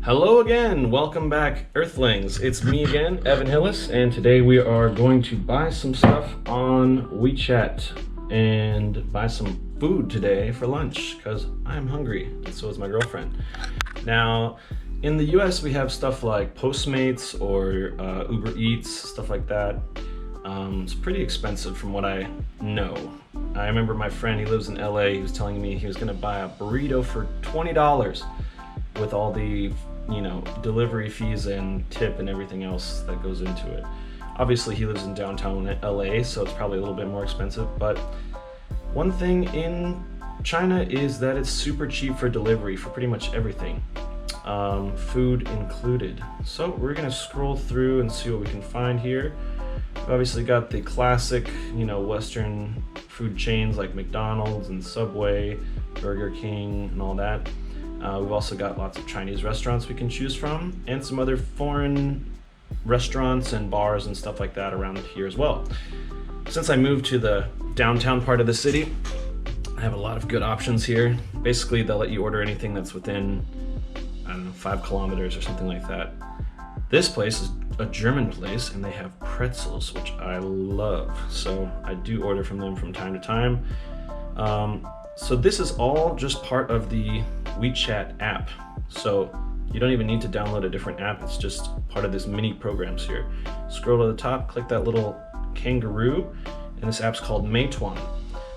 Hello again, welcome back Earthlings. It's me again, EvanTHillis, and today we are going to buy some stuff on WeChat and buy some food today for lunch because I'm hungry and so is my girlfriend. Now, in the US we have stuff like Postmates or Uber Eats, stuff like that. It's pretty expensive from what I know. I remember my friend, he lives in LA, he was telling me he was gonna buy a burrito for $20 with all the delivery fees and tip and everything else that goes into it. Obviously he lives in downtown LA, so it's probably a little bit more expensive, but one thing in China is that it's super cheap for delivery for pretty much everything, food included. So we're gonna scroll through and see what we can find here. We've obviously got the classic, Western food chains like McDonald's and Subway, Burger King and all that. We've also got lots of Chinese restaurants we can choose from, and some other foreign restaurants and bars and stuff like that around here as well. Since I moved to the downtown part of the city, I have a lot of good options here. Basically, they'll let you order anything that's within, 5 kilometers or something like that. This place is a German place, and they have pretzels, which I love. So I do order from them from time to time. So this is all just part of the WeChat app. So you don't even need to download a different app. It's just part of this mini programs here. Scroll to the top, click that little kangaroo, and this app's called Meituan.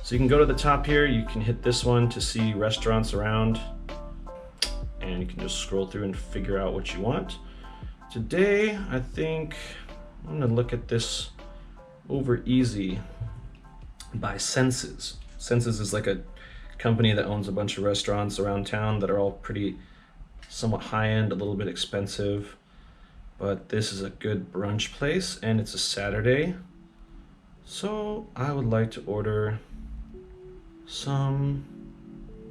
So you can go to the top here, you can hit this one to see restaurants around, and you can just scroll through and figure out what you want. Today, I think I'm gonna look at this over easy by Senses. Senses is like a company that owns a bunch of restaurants around town that are all pretty somewhat high-end, a little bit expensive, but this is a good brunch place and it's a Saturday, so I would like to order some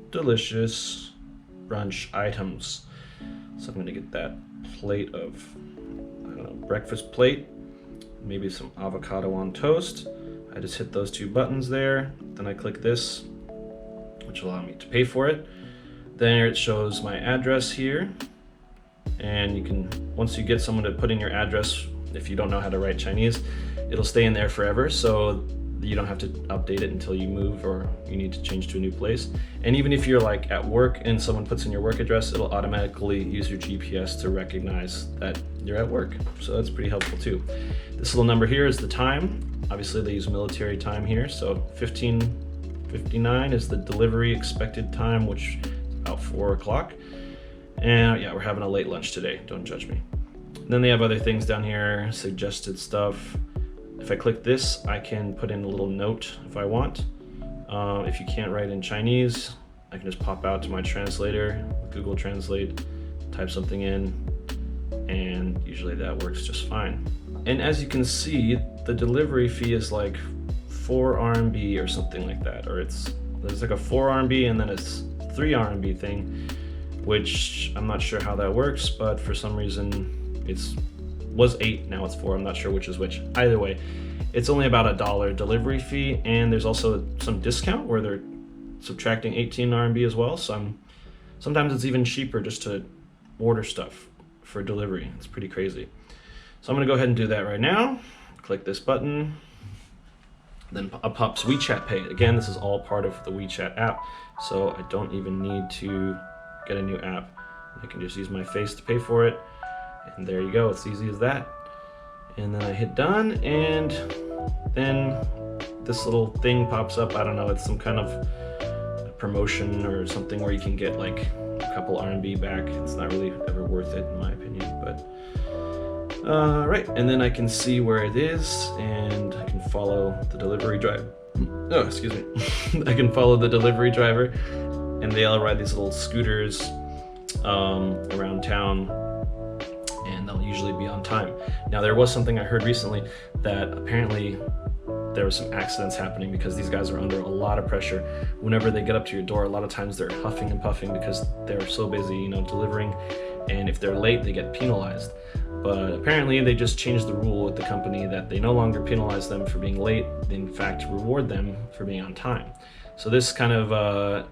delicious brunch items. So I'm gonna get that plate of, breakfast plate, maybe some avocado on toast. I just hit those 2 buttons there, then I click this, which will allow me to pay for it. Then it shows my address here, and you can, once you get someone to put in your address, if you don't know how to write Chinese, it'll stay in there forever, so you don't have to update it until you move or you need to change to a new place. And even if you're like at work and someone puts in your work address, it'll automatically use your GPS to recognize that you're at work. So that's pretty helpful too. This little number here is the time. Obviously they use military time here, so 15:59 is the delivery expected time, which is about 4 o'clock. And yeah, we're having a late lunch today, don't judge me. And then they have other things down here, suggested stuff. If I click this, I can put in a little note if I want. If you can't write in Chinese, I can just pop out to my translator, Google Translate, type something in, and usually that works just fine. And as you can see, the delivery fee is like 4 RMB or something like that, or there's like a 4 RMB and then it's 3 RMB thing, which I'm not sure how that works, but for some reason was 8, now it's 4, I'm not sure which is which. Either way, it's only about $1 delivery fee, and there's also some discount where they're subtracting 18 RMB as well, so sometimes it's even cheaper just to order stuff for delivery. It's pretty crazy. So I'm gonna go ahead and do that right now. Click this button, then up pops WeChat Pay. Again, this is all part of the WeChat app, so I don't even need to get a new app. I can just use my face to pay for it, and there you go, it's easy as that. And then I hit done, and then this little thing pops up. I don't know, it's some kind of a promotion or something where you can get like a couple RMB back. It's not really ever worth it in my opinion, but right, and then I can see where it is, and I can follow the delivery driver. Oh, excuse me. I can follow the delivery driver, and they all ride these little scooters around town, and they'll usually be on time. Now, there was something I heard recently that apparently there were some accidents happening because these guys are under a lot of pressure. Whenever they get up to your door, a lot of times they're huffing and puffing because they're so busy, delivering, and if they're late, they get penalized. But apparently they just changed the rule with the company that they no longer penalize them for being late, they in fact reward them for being on time. So this kind of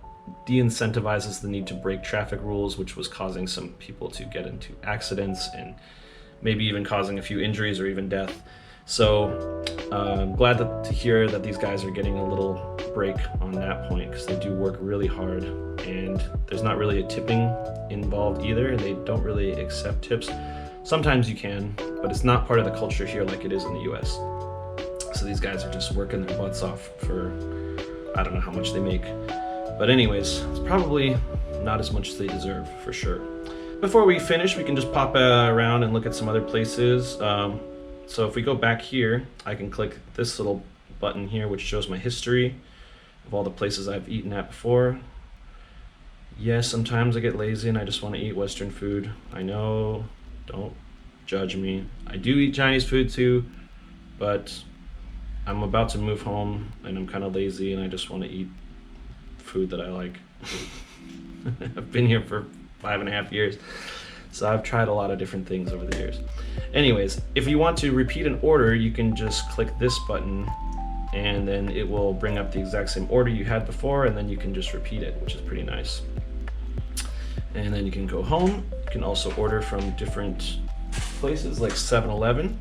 de-incentivizes the need to break traffic rules, which was causing some people to get into accidents and maybe even causing a few injuries or even death. So I'm glad to hear that these guys are getting a little break on that point, because they do work really hard, and there's not really a tipping involved either. They don't really accept tips. Sometimes you can, but it's not part of the culture here like it is in the US. So these guys are just working their butts off for, I don't know how much they make. But anyways, it's probably not as much as they deserve, for sure. Before we finish, we can just pop around and look at some other places. So if we go back here, I can click this little button here, which shows my history of all the places I've eaten at before. Yes, sometimes I get lazy and I just want to eat Western food. I know, don't judge me. I do eat Chinese food too, but I'm about to move home and I'm kind of lazy and I just want to eat food that I like. I've been here for 5.5 years, so I've tried a lot of different things over the years. Anyways, if you want to repeat an order, you can just click this button and then it will bring up the exact same order you had before, and then you can just repeat it, which is pretty nice. And then you can go home. You can also order from different places like 7-Eleven.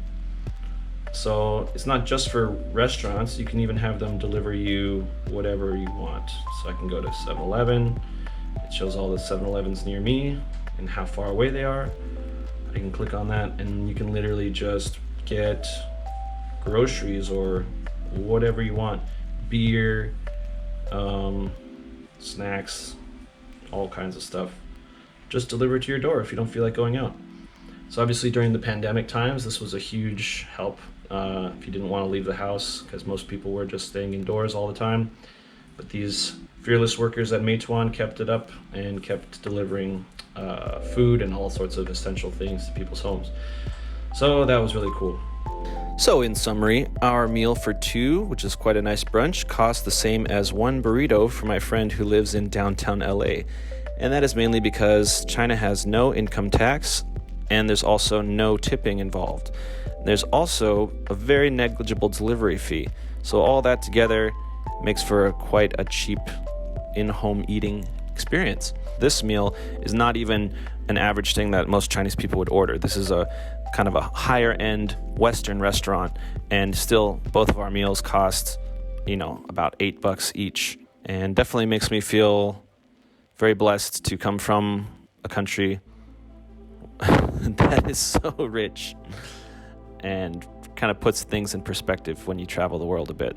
So it's not just for restaurants, you can even have them deliver you whatever you want. So I can go to 7-Eleven, it shows all the 7-Elevens near me and how far away they are. I can click on that and you can literally just get groceries or whatever you want. Beer, snacks, all kinds of stuff. Just deliver it to your door if you don't feel like going out. So obviously during the pandemic times, this was a huge help if you didn't want to leave the house, because most people were just staying indoors all the time. But these fearless workers at Meituan kept it up and kept delivering food and all sorts of essential things to people's homes. So that was really cool. So in summary, our meal for two, which is quite a nice brunch, cost the same as one burrito for my friend who lives in downtown LA. And that is mainly because China has no income tax and there's also no tipping involved. There's also a very negligible delivery fee. So all that together makes for quite a cheap in-home eating experience. This meal is not even an average thing that most Chinese people would order. This is a kind of a higher end Western restaurant, and still both of our meals cost, about $8 each. And definitely makes me feel very blessed to come from a country that is so rich, and kind of puts things in perspective when you travel the world a bit.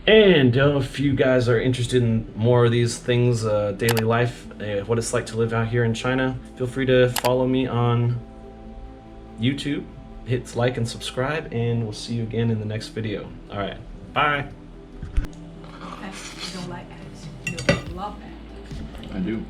And if you guys are interested in more of these things, daily life, what it's like to live out here in China, feel free to follow me on YouTube. Hit like and subscribe, and we'll see you again in the next video. All right, bye. You don't like eggs. You love eggs. I do.